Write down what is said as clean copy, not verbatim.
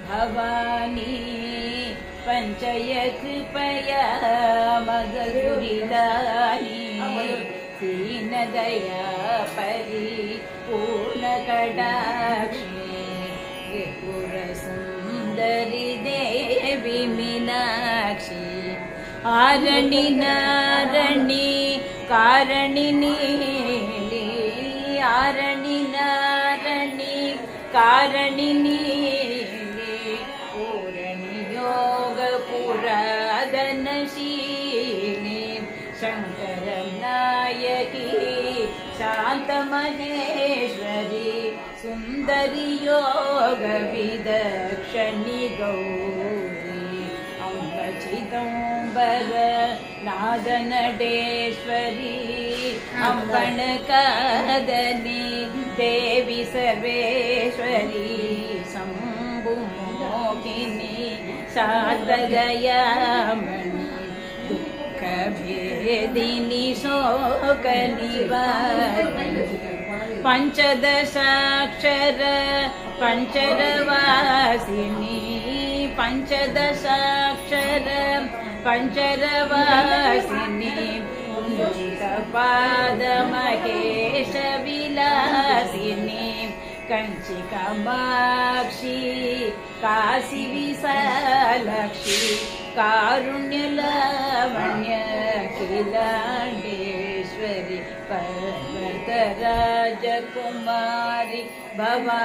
भवानी पंचय कृपया मगुरिदानी दीनदया परिपूर्ण कटाक्षी त्रिपुरसुन्दरि देवी मीनाक्षी आरणी नारणी कारणिनी आरणी नारणी कारणिनी पूरणि योग पुरादनशीली शंकर नायकी शांत महेश्वरी सुंदरी योग विदक्षिणी गौरी अम्ब चिदंबर नादनडेश्वरी अंबणकदनी देवी सर्वेश्वरी शंभु मोहिनी शारदयामणि दुःख भेदिनी शोक निवारिणी पंचदशाक्षर पंचरवासिनी पंचदशाक्षर पंचरवासिनी पाद महेश विलासिनी कंची कामाक्षी काशी विशालक्षी कारुण्य लावण्य अखिलांडेश्वरी पर्वत राजकुमारी भवानी।